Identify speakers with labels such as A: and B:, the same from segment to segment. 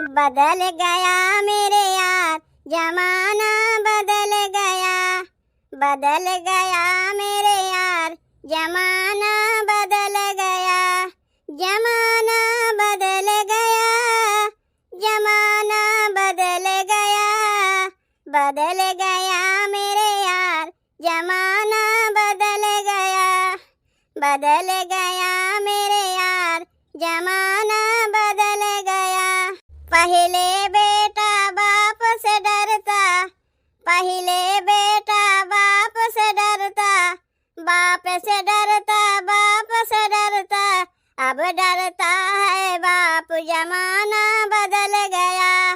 A: बदल गया मेरे यार जमाना बदल गया, बदल गया मेरे यार जमाना बदल गया, जमाना बदल गया, जमाना बदल गया, बदल गया मेरे यार जमाना बदल गया, बदल गया मेरे यार जमाना बदल गया। पहले बेटा बाप से डरता, पहले बेटा बाप से डरता, बाप से डरता, बाप से डरता, अब डरता है बाप जमाना बदल गया,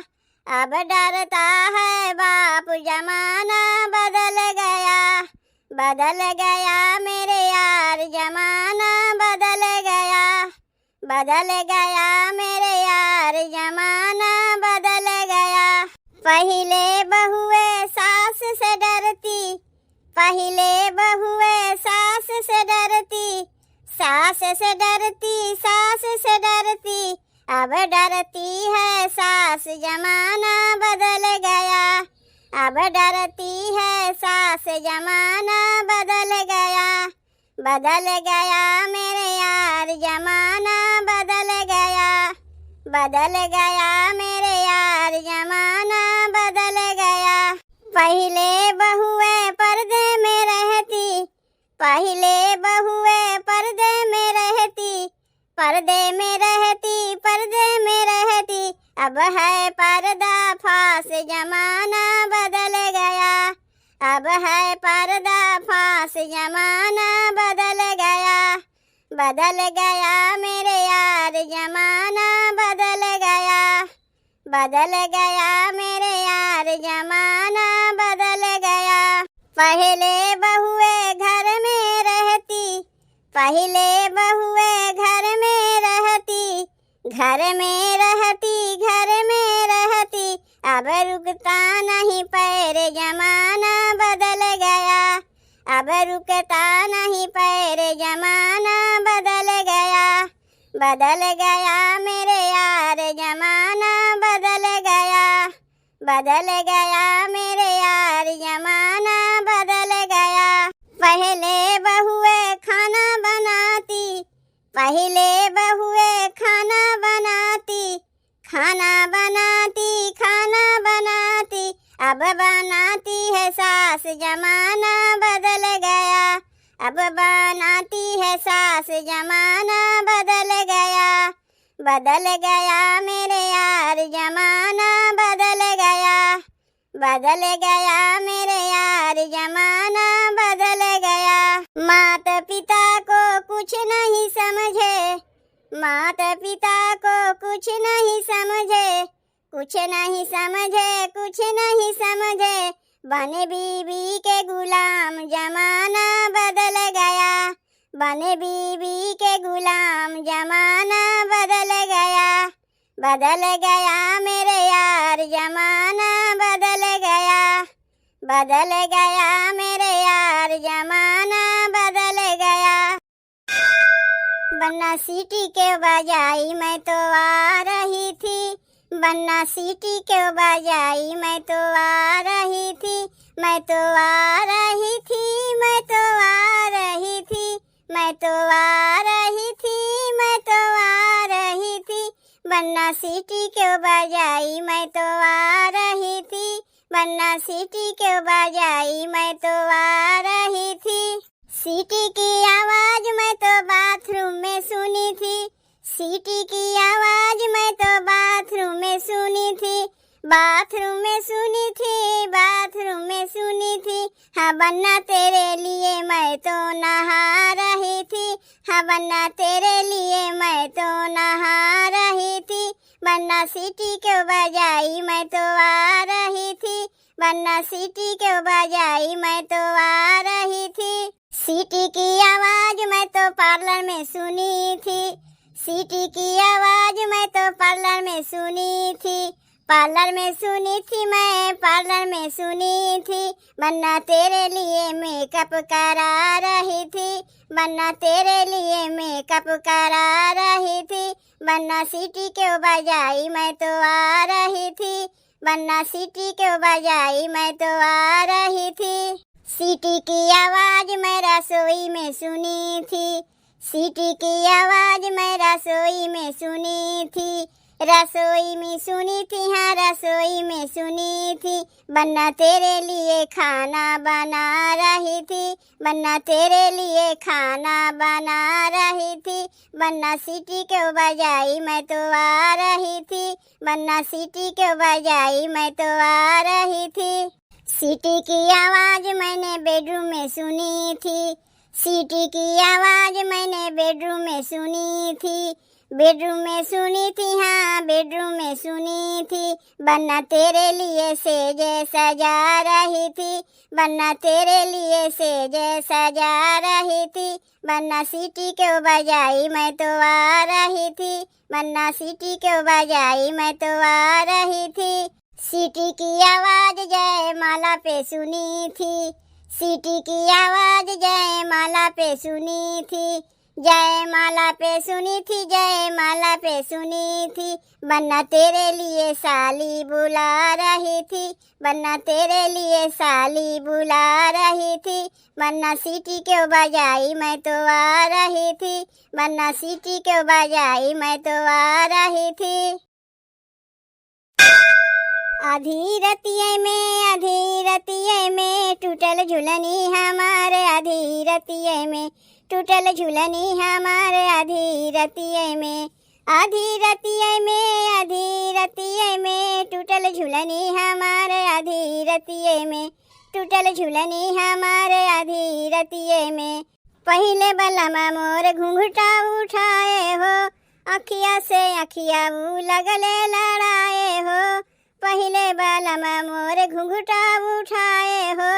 A: अब डरता है बाप जमाना बदल गया, बदल गया मेरे यार जमाना बदल गया, बदल गया मेरे यार जमाना बदल गया। पहले बहुए सास से डरती, पहले बहुए सास से डरती, सास से डरती, सास से डरती, अब डरती है सास जमाना बदल गया, अब डरती है सास जमाना बदल गया, बदल गया मेरे यार जमाना बदल गया, बदल गया मेरे यार जमाना बदल गया। पहले बहुए पर्दे में रहती, पहले बहुए पर्दे में रहती, पर्दे में रहती, पर्दे में रहती, अब है पर्दा फास जमाना बदल गया, अब है पर्दा फास जमाना बदल गया, बदल गया मेरे यार जमाना बदल गया, बदल गया मेरे यार जमाना बदल गया। पहले बहुए घर में रहती, पहले बहुए घर में रहती, घर में रहती, घर में रहती, अब रुकता नहीं पैर जमाना बदल गया, अब रुकता नहीं पैर जमाना बदल गया, बदल गया मेरे यार जमाना बदल गया, बदल गया मेरे यार जमाना बदल गया। पहले बहुए खाना बनाती, पहले बहुए खाना बनाती, खाना बनाती, खाना बनाती, अब बनाती है सास जमाना बदल गया, अब बनाती है सास जमाना बदल गया, बदल गया मेरे यार जमाना बदल गया, बदल गया मेरे यार जमाना बदल गया। माता पिता को कुछ नहीं समझे, माता पिता को कुछ नहीं समझे, कुछ नहीं समझे, कुछ नहीं समझे, बने बीबी के गुलाम जमाना बदल गया, बने बीबी के गुलाम जमाना बदल गया, बदल गया मेरे यार जमाना बदल गया, बदल गया मेरे यार जमाना बदल गया। बन्ना सीटी के बजाई मैं तो आ रही थी, बन्ना सीटी के बजाई मैं तो आ रही थी, मैं तो आ रही थी, मैं तो आ रही थी, मैं तो आ रही थी, मैं तो आ रही थी, बन्ना सीटी के बजाई मैं तो आ रही थी, बन्ना सीटी के बजाई मैं तो आ रही थी। सीटी की आवाज मैं तो बाथरूम में सुनी थी, सीटी की आवाज मैं तो बाथरूम में सुनी थी, बाथरूम में सुनी थी, बाथरूम में सुनी थी, हाँ बन्ना तेरे लिए मैं तो नहा रही थी, हाँ बन्ना तेरे लिए मैं तो नहा रही थी, बन्ना सीटी क्यों बजाई मैं तो आ रही थी, बन्ना सीटी क्यों बजाई मैं तो आ रही थी। सीटी की आवाज मैं तो पार्लर में सुनी थी, सीटी की आवाज मैं तो पार्लर में सुनी थी, पार्लर में सुनी थी मैं, पार्लर में सुनी थी, बन्ना तेरे लिए मेकअप करा रही थी, बन्ना तेरे लिए मेकअप करा रही थी, बन्ना सीटी क्यों बजाई मैं तो आ रही थी, बन्ना सीटी क्यों बजाई मैं तो आ रही थी। सीटी की आवाज मैं रसोई में सुनी थी, सीटी की आवाज मैं रसोई में सुनी थी, रसोई में सुनी थी, हाँ रसोई में सुनी थी, बन्ना तेरे लिए खाना बना रही थी, बन्ना तेरे लिए खाना बना रही थी, बन्ना सीटी क्यों बजाई मैं तो आ रही थी, बन्ना सीटी क्यों बजाई मैं तो आ रही थी। सीटी की आवाज मैंने बेडरूम में सुनी थी, सीटी की आवाज मैंने बेडरूम में सुनी थी, बेडरूम में सुनी थी, हाँ बेडरूम में सुनी थी, बन्ना तेरे लिए सेज सजा रही थी, बन्ना तेरे लिए सेज सजा रही थी, बन्ना सीटी क्यों बजाई मैं तो आ रही थी, बन्ना सीटी क्यों बजाई मैं तो आ रही थी। सीटी की आवाज जयमाला पे सुनी थी, सीटी की आवाज जयमाला पे सुनी थी, जयमाला पे सुनी थी, जयमाला पे सुनी थी, बन्ना तेरे लिए साली बुला रही थी, बन्ना तेरे लिए साली बुला रही थी, बन्ना सीटी क्यों बजाई मैं तो आ रही थी, बन्ना सीटी क्यों बजाई मैं तो आ रही थी। आधी रतिये में टूटल झुलनी हमारे, आधी रतिये में टूटल झुलनी हमारे, आधी रतिये में, आधी रतिये में, आधी रतिये में टूटल झुलनी हमारे, आधी रतिये में टूटल झुलनी हमारे, आधी रतिये में। पहले बलमा मोर घूंघटा उठाए हो, अखिया से अखिया लगले लड़ाए हो, पहले बलमा मोर घूंघटा उठाए हो,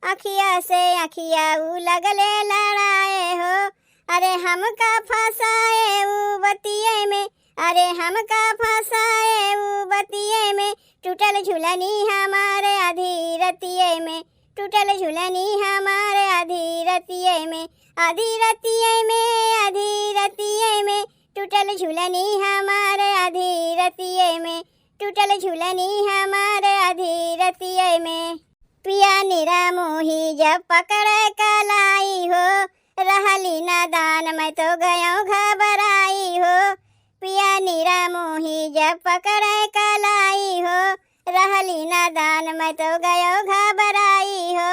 A: अखिया से अखिया लगले लड़ाए हो, अरे हमका फंसाए ऊ बतिये में, अरे हमका फंसाए ऊ बतिये में, टूटल झुलनी हमारे आधी रतिये में, टूटल झुलनी हमारे आधी रतिये में, आधी रतिये में, आधी रतिये में टूटल झुलनी हमारे आधी रतिये में, टूटल झुलनी हमारे आधी रतिये में। पिया निरा मोही जब पकड़े कलाई हो, रहली नादान मैं तो गयो घबराई हो, पिया निरा मोही जब पकड़े कलाई हो, रहली नादान मैं तो गयो घबराई हो,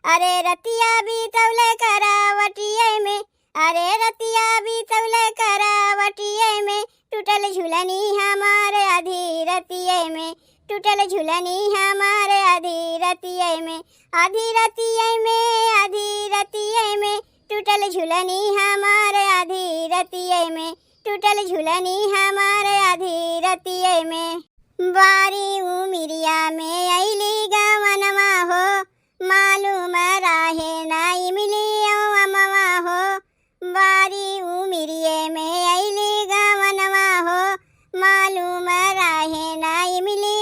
A: अरे रतिया भी तौले करावटिये में, अरे रतिया भी तौले करावटिये में, टूटल झुलनी हमारे आधी रतिये में, टूटल झुलनी हमारे आधी रतिये में, आधी रतिये में, आधी रतिये में टूटल झुलनी हमारे आधी रतिये में, टूटल झुलनी हमारे आधी रतिये में। बारी उमिरिया में अइली गवनवा हो, मालूम राहे नाई मिली अमवा हो, बारी उमिरिये में अइली गवनवा हो, मालूम राहे नाई मिली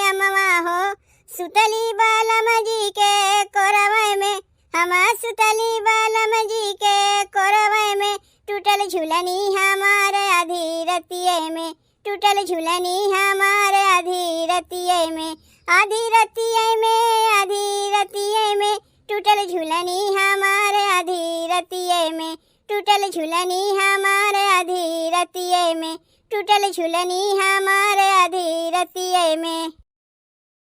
A: अमवा हो, सुतली बालम जी के कोरवे में, हमा सुतली बालम जी के कोरवे में, टूटल झुलनी हमारे आधी रतिये में, टूटल झुलनी हमारे आधी रतिये में, आधी रतिये में, आधी रतिये में टूटल झुलनी हमारे आधी रतिये में, टूटल झुलनी हमारे आधी रतिये में, टूटल झुलनी हमारे आधी रतिये